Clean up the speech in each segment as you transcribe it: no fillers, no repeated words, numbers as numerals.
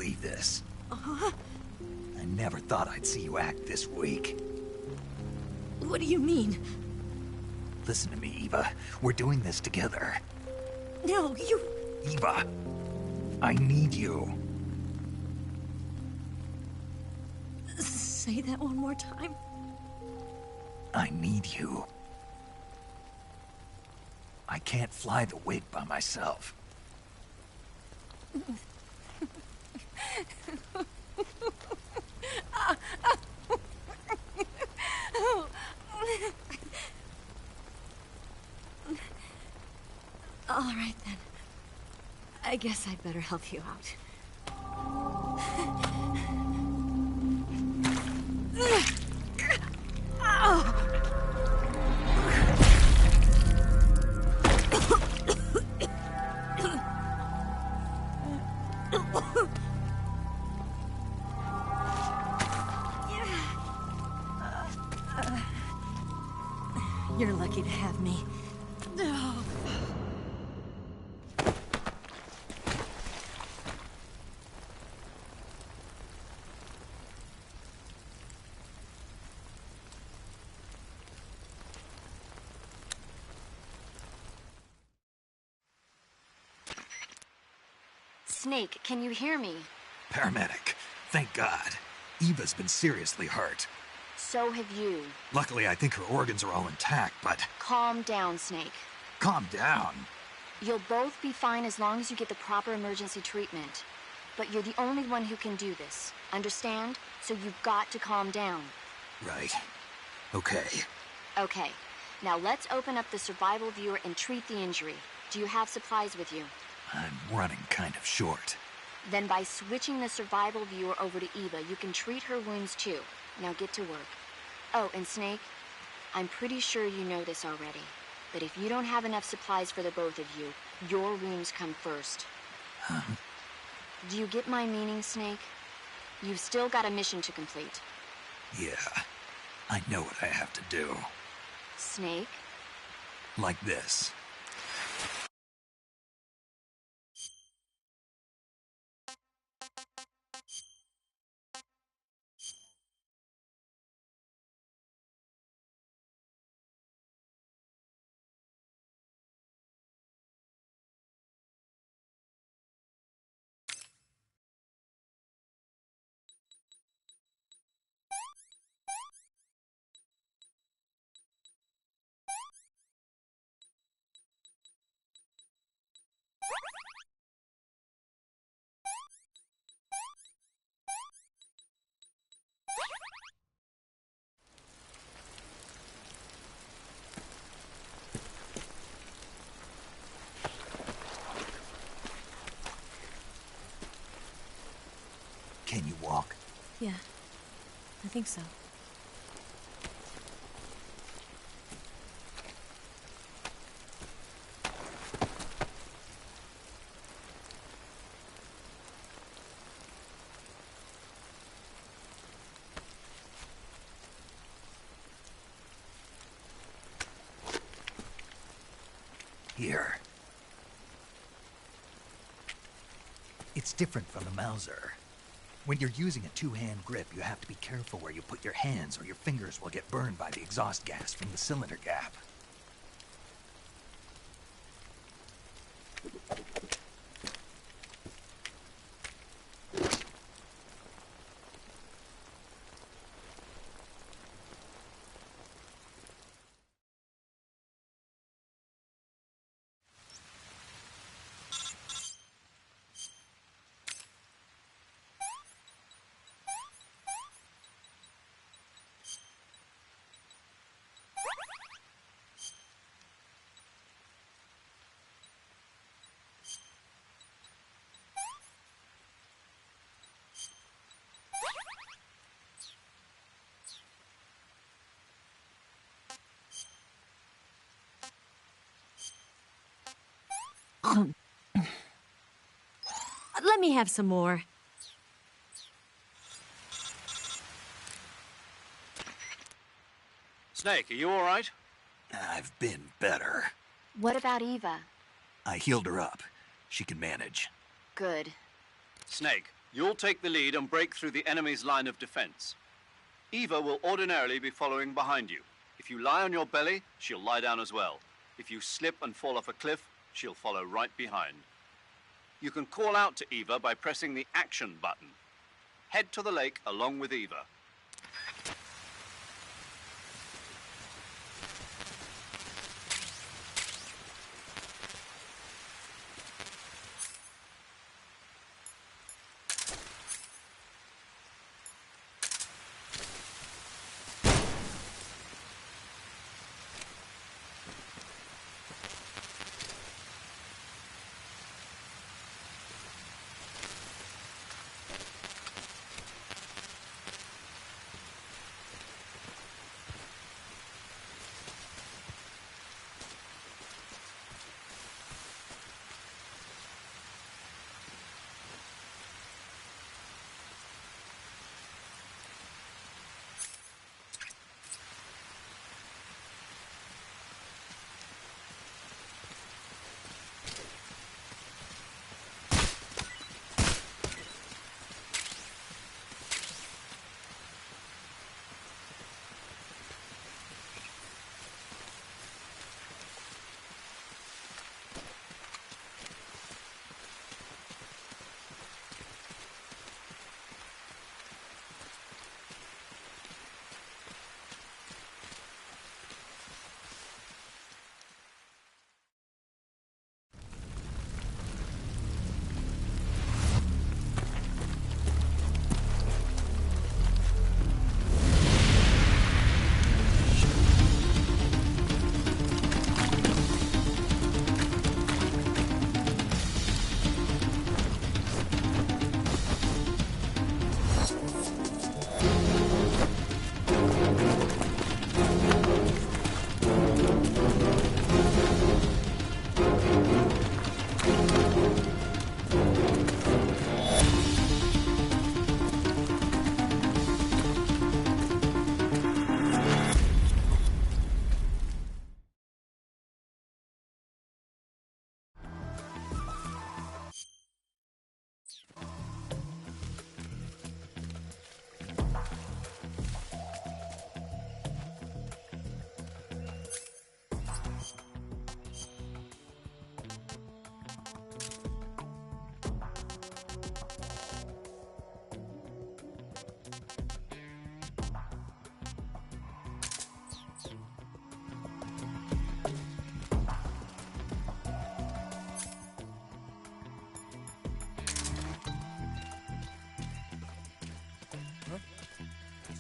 believe this. I never thought I'd see you act this weak. What do you mean? Listen to me, Eva. We're doing this together. No, you... Eva, I need you. Say that one more time. I need you. I can't fly the wig by myself. All right, then. I guess I'd better help you out. You're lucky to have me. Snake, can you hear me? Paramedic, thank God. Eva's been seriously hurt. So have you. Luckily, I think her organs are all intact, but... Calm down, Snake. Calm down. You'll both be fine as long as you get the proper emergency treatment. But you're the only one who can do this. Understand? So you've got to calm down. Right. Okay. Okay. Now let's open up the survival viewer and treat the injury. Do you have supplies with you? I'm running kind of short. Then by switching the survival viewer over to Eva, you can treat her wounds too. Now get to work. Oh, and Snake, I'm pretty sure you know this already, but if you don't have enough supplies for the both of you, your wounds come first. Huh? Do you get my meaning, Snake? You've still got a mission to complete. Yeah. I know what I have to do. Snake? Like this. Can you walk? Yeah, I think so. Here. It's different from the Mauser. When you're using a two-hand grip, you have to be careful where you put your hands or your fingers will get burned by the exhaust gas from the cylinder gap. Let me have some more. Snake, are you all right? I've been better. What about Eva? I healed her up. She can manage. Good. Snake, You'll take the lead and break through the enemy's line of defense. Eva will ordinarily be following behind you. If you lie on your belly, she'll lie down as well. If you slip and fall off a cliff, she'll follow right behind. You can call out to Eva by pressing the action button. Head to the lake along with Eva.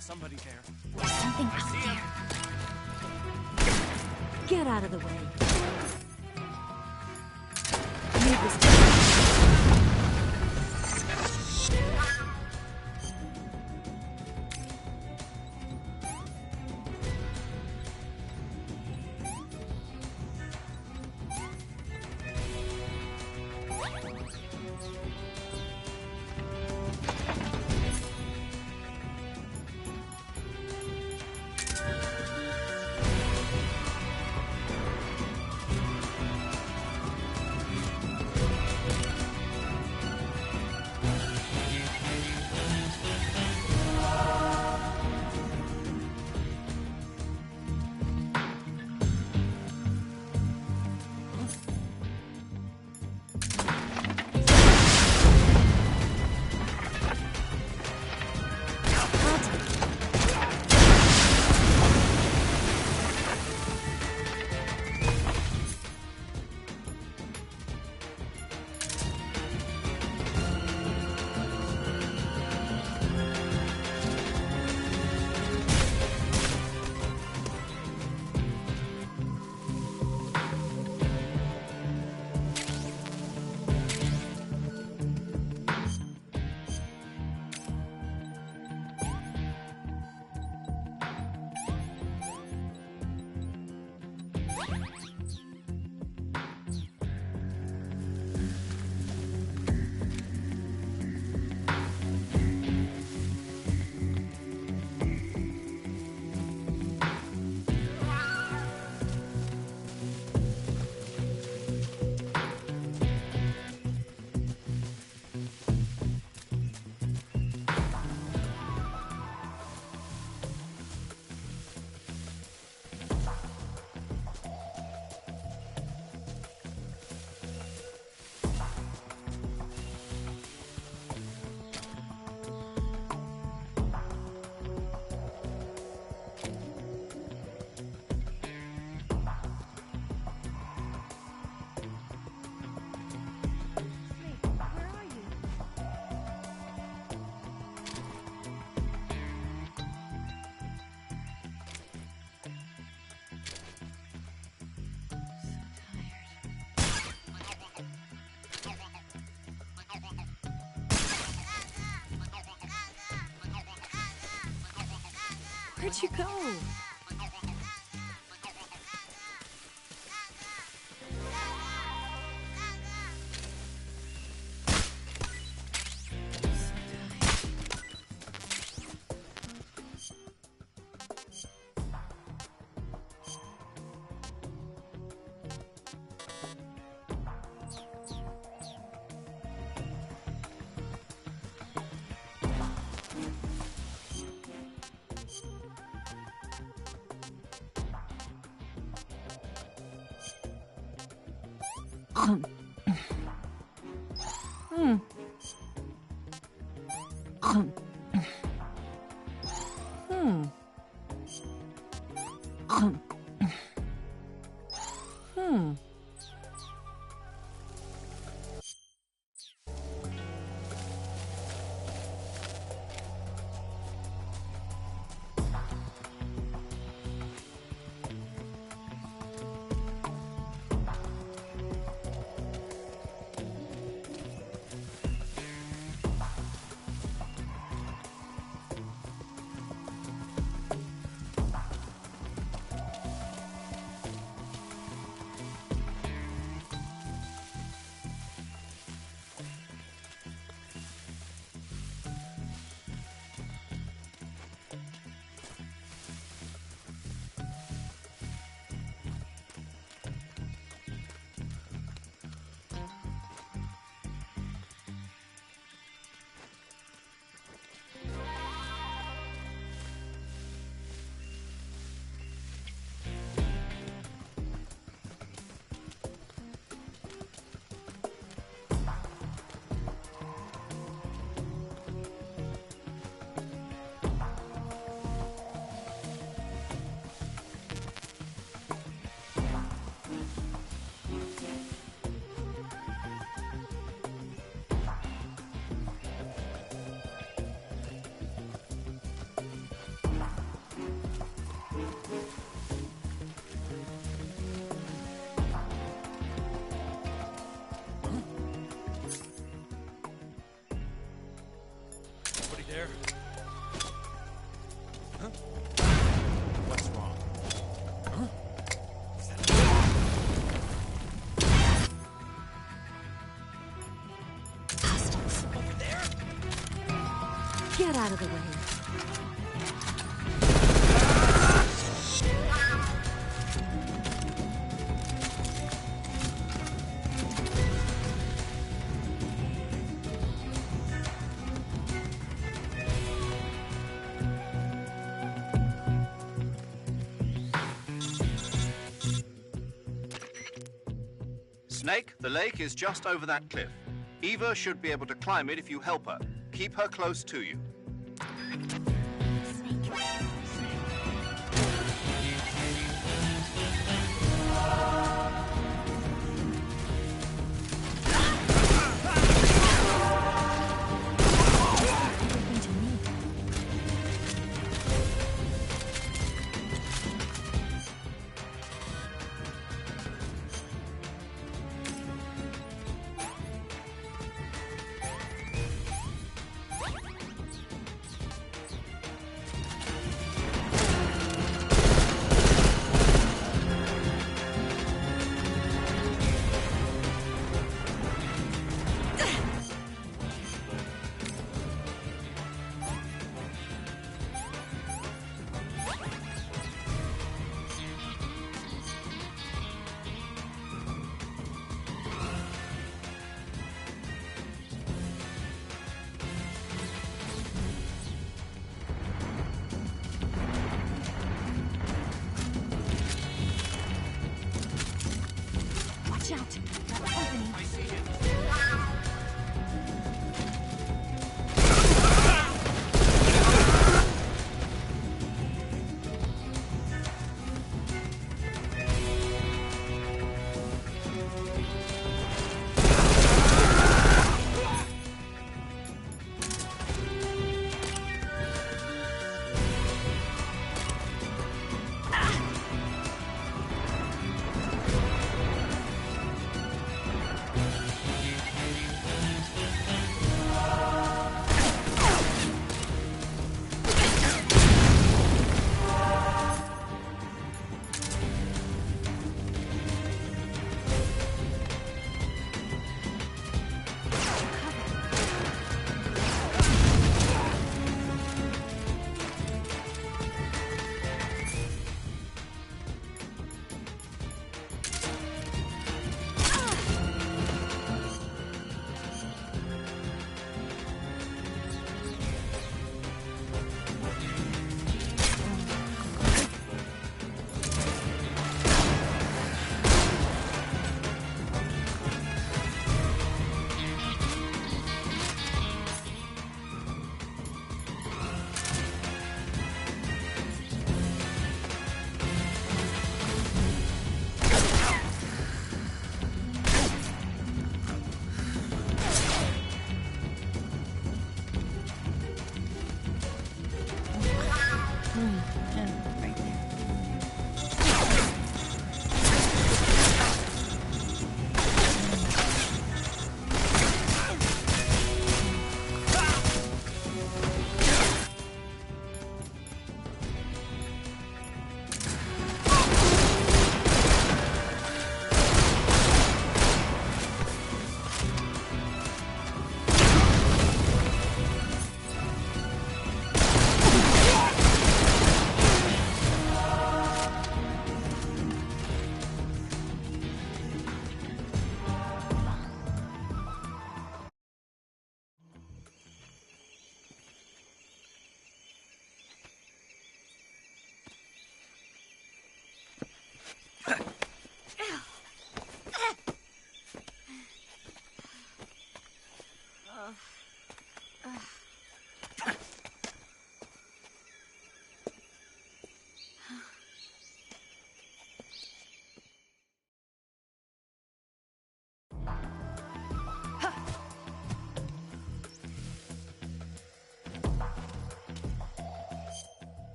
Somebody there. There's something out there. Get out of the way. Leave this to Where'd you go? There? Huh? What's wrong? Huh? Hostiles. Over there? Get out of the way. Snake, the lake is just over that cliff. Eva should be able to climb it if you help her. Keep her close to you.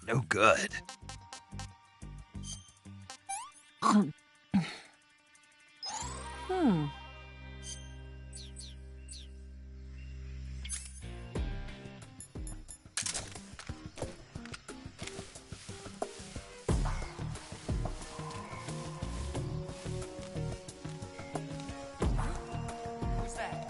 No good. Who's that?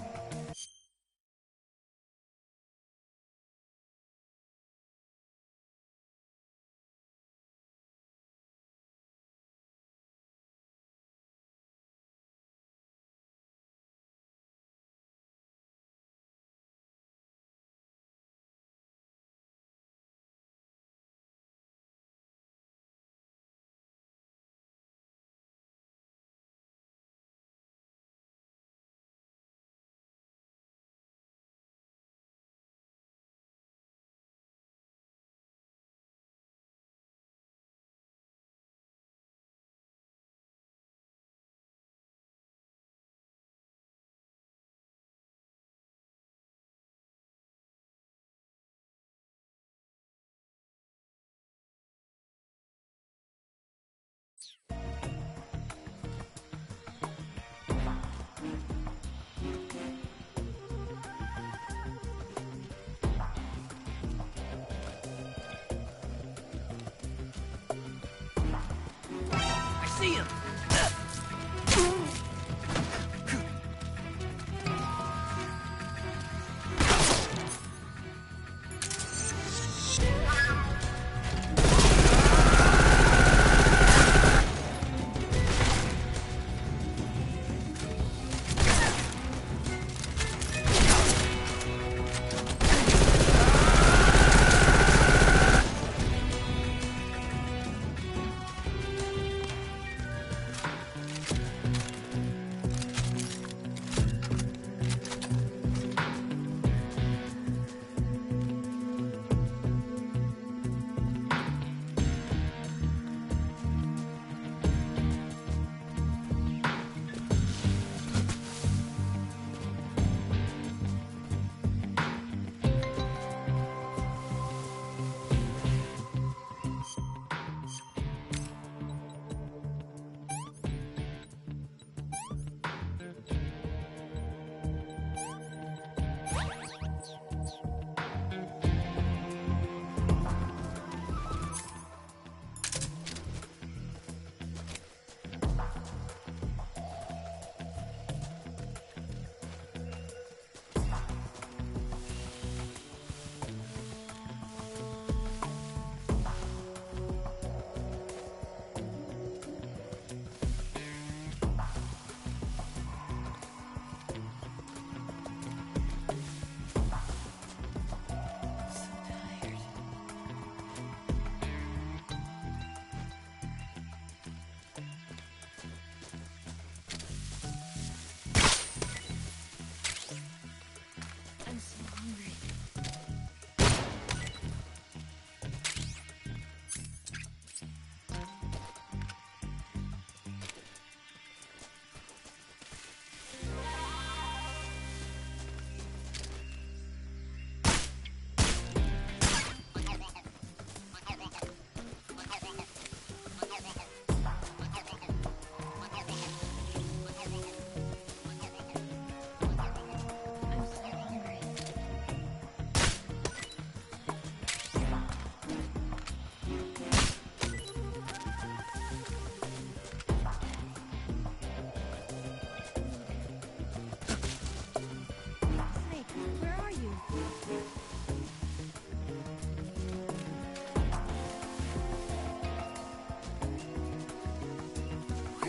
I see him!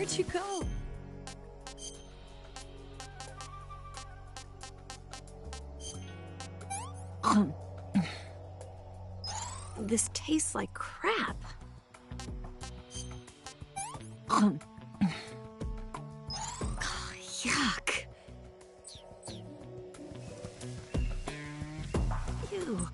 Where'd you go? This tastes like crap. Yuck. Ew.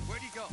Where'd he go?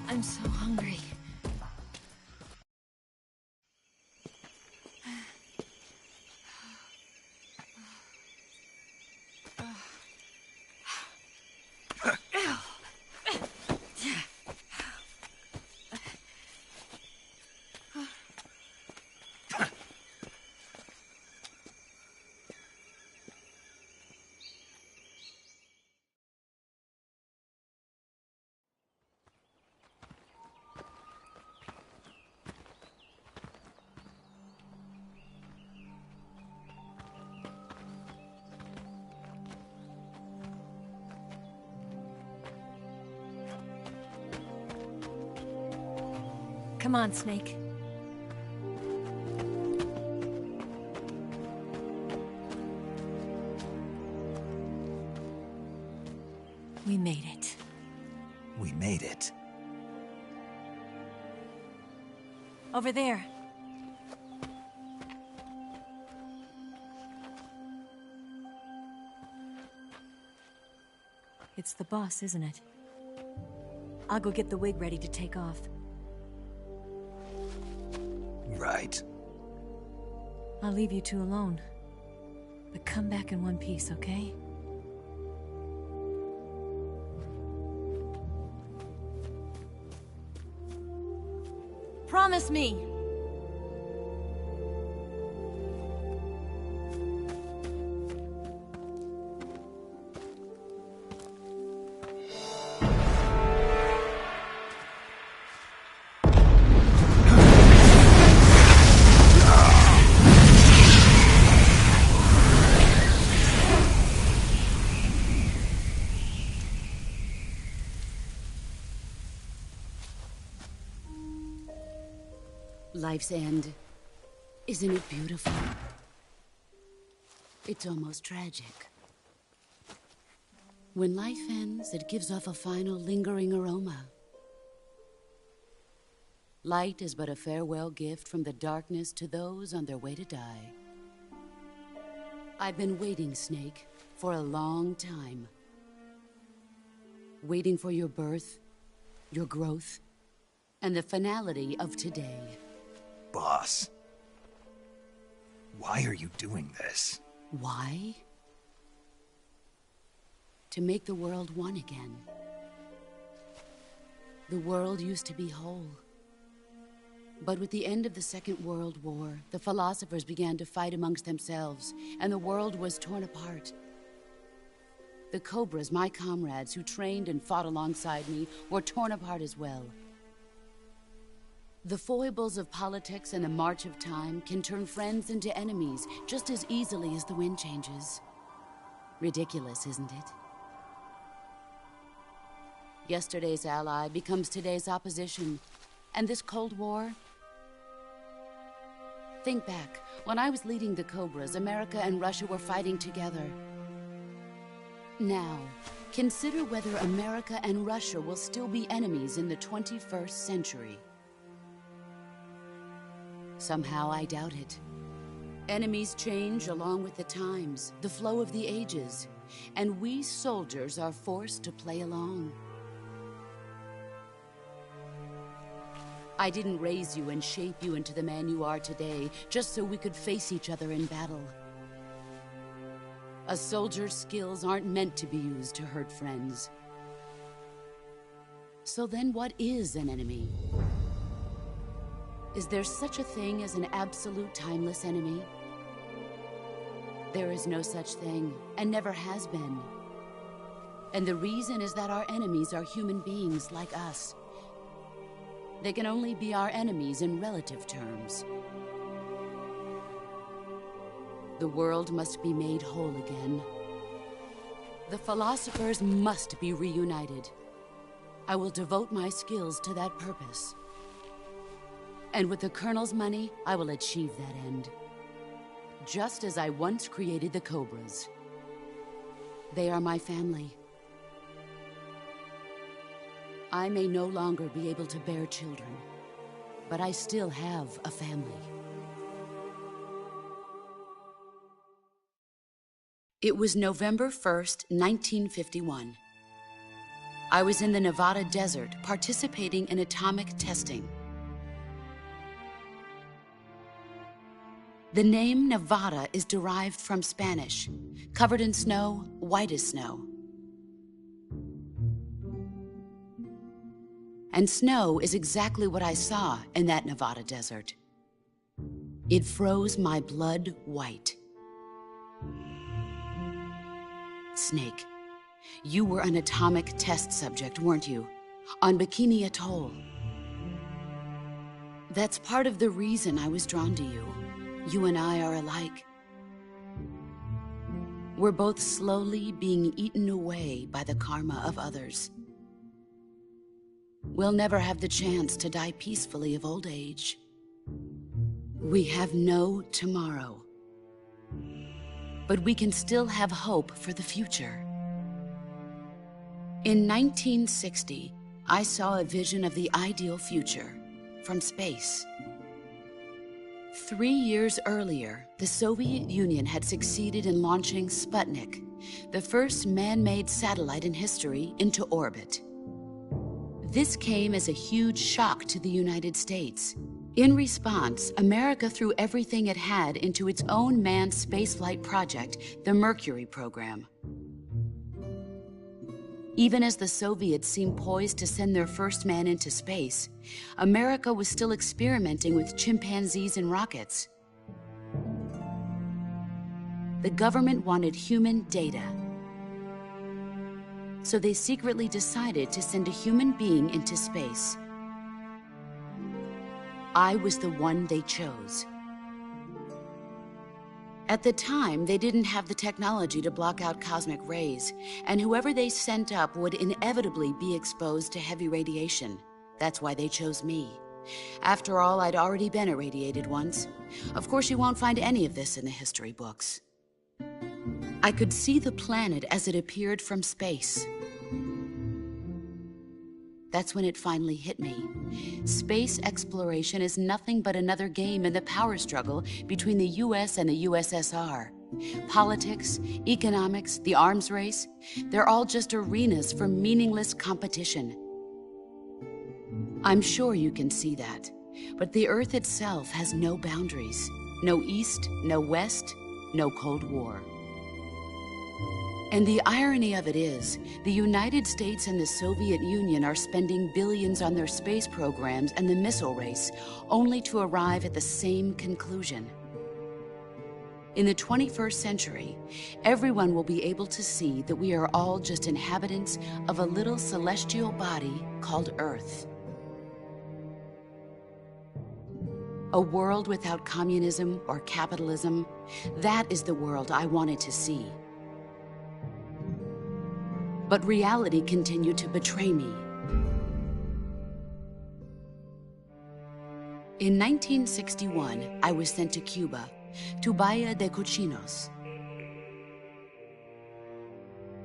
I'm so hungry. Come on, Snake. We made it. We made it. Over there. It's the boss, isn't it? I'll go get the wig ready to take off. Right. I'll leave you two alone. But come back in one piece, okay? Promise me! Life's end. Isn't it beautiful? It's almost tragic. When life ends, it gives off a final lingering aroma. Light is but a farewell gift from the darkness to those on their way to die. I've been waiting, Snake, for a long time. Waiting for your birth, your growth, and the finality of today. Boss. Why are you doing this? Why? To make the world one again. The world used to be whole. But with the end of the Second World War, the philosophers began to fight amongst themselves, and the world was torn apart. The Cobras, my comrades who trained and fought alongside me, were torn apart as well. The foibles of politics and the march of time can turn friends into enemies just as easily as the wind changes. Ridiculous, isn't it? Yesterday's ally becomes today's opposition. And this Cold War? Think back. When I was leading the Cobras, America and Russia were fighting together. Now, consider whether America and Russia will still be enemies in the 21st century. Somehow I doubt it. Enemies change along with the times, the flow of the ages, and we soldiers are forced to play along. I didn't raise you and shape you into the man you are today just so we could face each other in battle. A soldier's skills aren't meant to be used to hurt friends. So then what is an enemy? Is there such a thing as an absolute timeless enemy? There is no such thing, and never has been. And the reason is that our enemies are human beings like us. They can only be our enemies in relative terms. The world must be made whole again. The philosophers must be reunited. I will devote my skills to that purpose. And with the Colonel's money, I will achieve that end. Just as I once created the Cobras. They are my family. I may no longer be able to bear children, but I still have a family. It was November 1st, 1951. I was in the Nevada desert participating in atomic testing. The name Nevada is derived from Spanish, covered in snow, white as snow. And snow is exactly what I saw in that Nevada desert. It froze my blood white. Snake, you were an atomic test subject, weren't you? On Bikini Atoll. That's part of the reason I was drawn to you. You and I are alike. We're both slowly being eaten away by the karma of others. We'll never have the chance to die peacefully of old age. We have no tomorrow. But we can still have hope for the future. In 1960, I saw a vision of the ideal future from space. 3 years earlier, the Soviet Union had succeeded in launching Sputnik, the first man-made satellite in history, into orbit. This came as a huge shock to the United States. In response, America threw everything it had into its own manned spaceflight project, the Mercury program. Even as the Soviets seemed poised to send their first man into space, America was still experimenting with chimpanzees and rockets. The government wanted human data. So they secretly decided to send a human being into space. I was the one they chose. At the time, they didn't have the technology to block out cosmic rays, and whoever they sent up would inevitably be exposed to heavy radiation. That's why they chose me. After all, I'd already been irradiated once. Of course, you won't find any of this in the history books. I could see the planet as it appeared from space. That's when it finally hit me. Space exploration is nothing but another game in the power struggle between the US and the USSR. Politics, economics, the arms race, they're all just arenas for meaningless competition. I'm sure you can see that, but the Earth itself has no boundaries. No East, no West, no Cold War. And the irony of it is, the United States and the Soviet Union are spending billions on their space programs and the missile race, only to arrive at the same conclusion. In the 21st century, everyone will be able to see that we are all just inhabitants of a little celestial body called Earth. A world without communism or capitalism, that is the world I wanted to see. But reality continued to betray me. In 1961, I was sent to Cuba, to Bahia de Cochinos.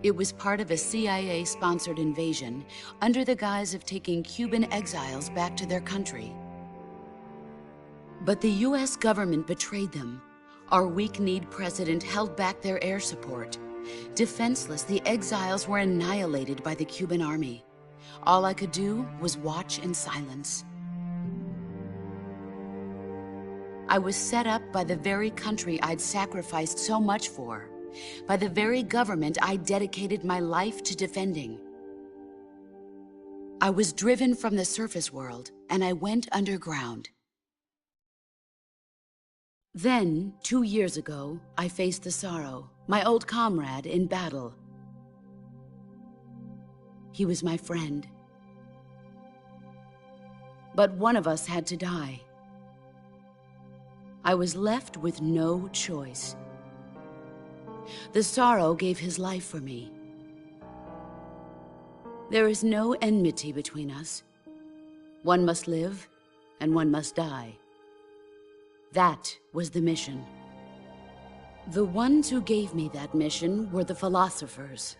It was part of a CIA-sponsored invasion under the guise of taking Cuban exiles back to their country. But the US government betrayed them. Our weak-kneed president held back their air support. Defenseless, the exiles were annihilated by the Cuban army. All I could do was watch in silence. I was set up by the very country I'd sacrificed so much for, by the very government I dedicated my life to defending. I was driven from the surface world, and I went underground. Then, 2 years ago, I faced the Sorrow, my old comrade in battle. He was my friend. But one of us had to die. I was left with no choice. The Sorrow gave his life for me. There is no enmity between us. One must live, and one must die. That was the mission. The ones who gave me that mission were the philosophers.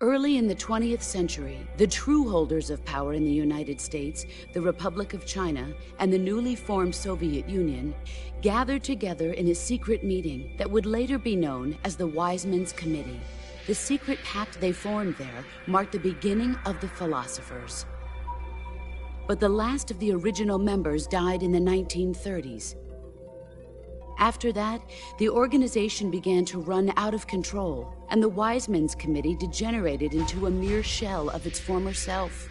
Early in the 20th century, the true holders of power in the United States, the Republic of China, and the newly formed Soviet Union gathered together in a secret meeting that would later be known as the Wise Men's Committee. The secret pact they formed there marked the beginning of the philosophers. But the last of the original members died in the 1930s. After that, the organization began to run out of control, and the Wise Men's Committee degenerated into a mere shell of its former self.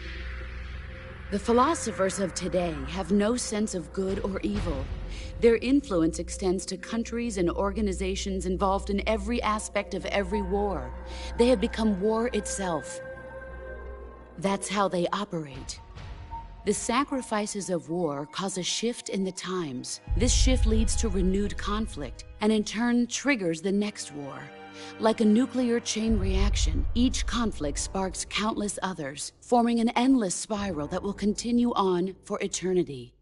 The philosophers of today have no sense of good or evil. Their influence extends to countries and organizations involved in every aspect of every war. They have become war itself. That's how they operate. The sacrifices of war cause a shift in the times. This shift leads to renewed conflict, and in turn triggers the next war. Like a nuclear chain reaction, each conflict sparks countless others, forming an endless spiral that will continue on for eternity.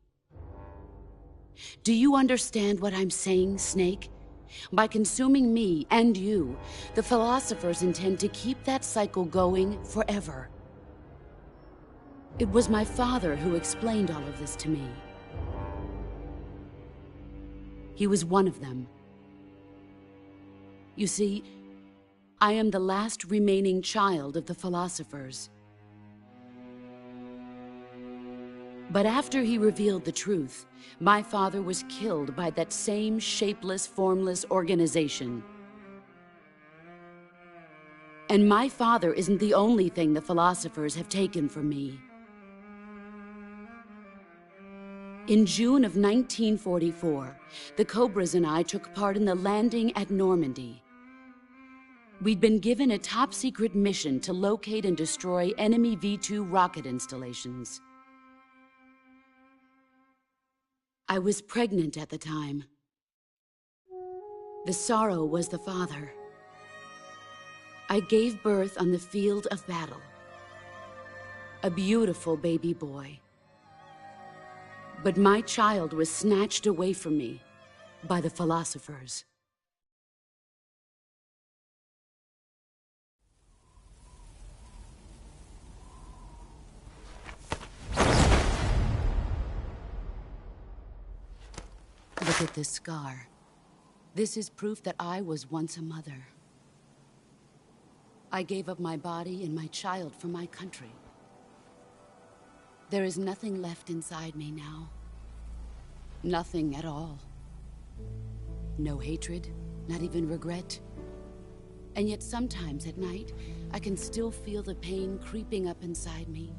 Do you understand what I'm saying, Snake? By consuming me and you, the philosophers intend to keep that cycle going forever. It was my father who explained all of this to me. He was one of them. You see, I am the last remaining child of the philosophers. But after he revealed the truth, my father was killed by that same shapeless, formless organization. And my father isn't the only thing the philosophers have taken from me. In June of 1944, the Cobras and I took part in the landing at Normandy. We'd been given a top-secret mission to locate and destroy enemy V-2 rocket installations. I was pregnant at the time. The sorrow was the father. I gave birth on the field of battle. A beautiful baby boy. But my child was snatched away from me by the philosophers. Look at this scar. This is proof that I was once a mother. I gave up my body and my child for my country. There is nothing left inside me now. Nothing at all. No hatred, not even regret. And yet sometimes at night, I can still feel the pain creeping up inside me,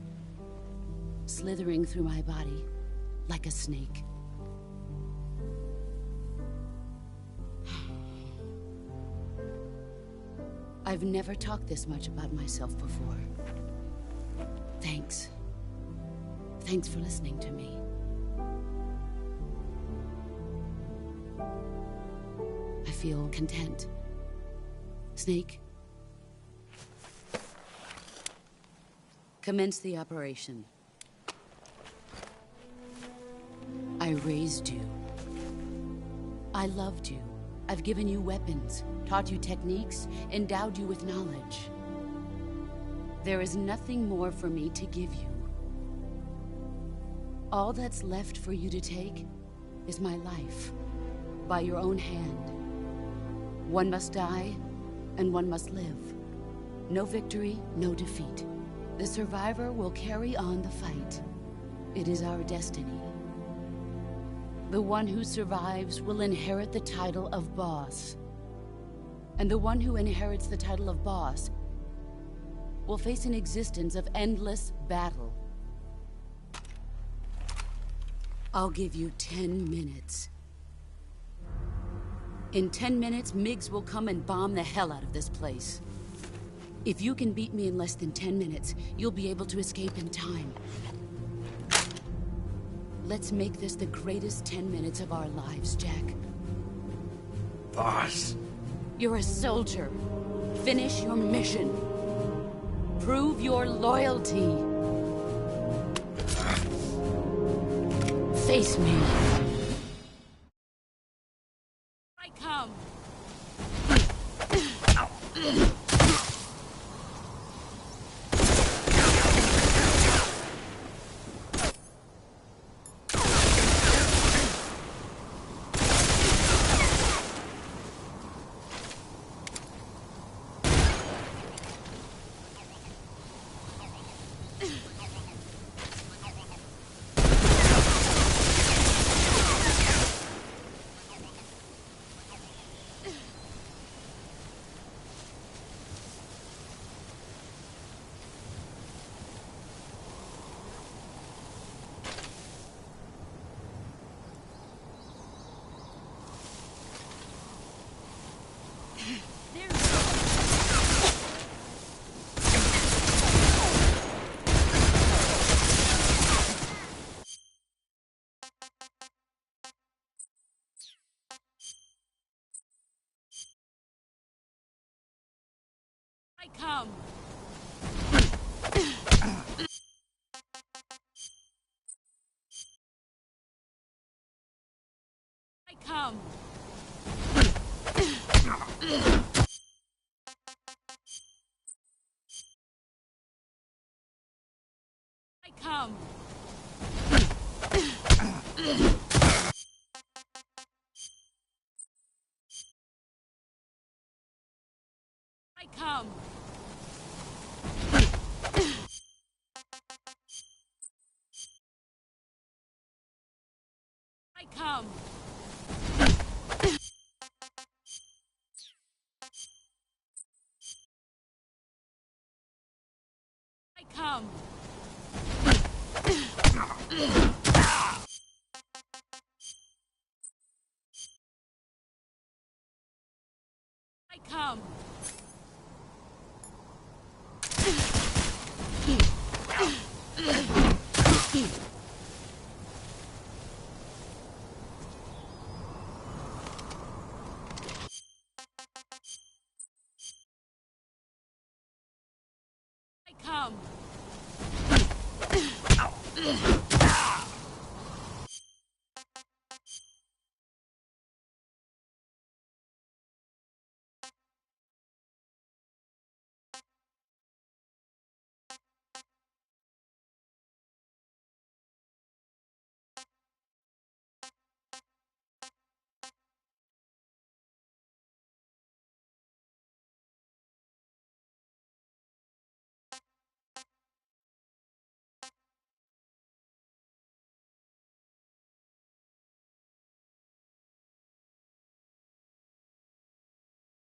slithering through my body like a snake. I've never talked this much about myself before. Thanks. Thanks for listening to me. I feel content. Snake? Commence the operation. I raised you. I loved you. I've given you weapons, taught you techniques, endowed you with knowledge. There is nothing more for me to give you. All that's left for you to take is my life, by your own hand. One must die, and one must live. No victory, no defeat. The survivor will carry on the fight. It is our destiny. The one who survives will inherit the title of boss. And the one who inherits the title of boss will face an existence of endless battle. I'll give you 10 minutes. In 10 minutes, MiGs will come and bomb the hell out of this place. If you can beat me in less than 10 minutes, you'll be able to escape in time. Let's make this the greatest 10 minutes of our lives, Jack. Boss. You're a soldier. Finish your mission. Prove your loyalty. Face me. I come. I come. I come. I come. I I come. I come. I come. I come. I come.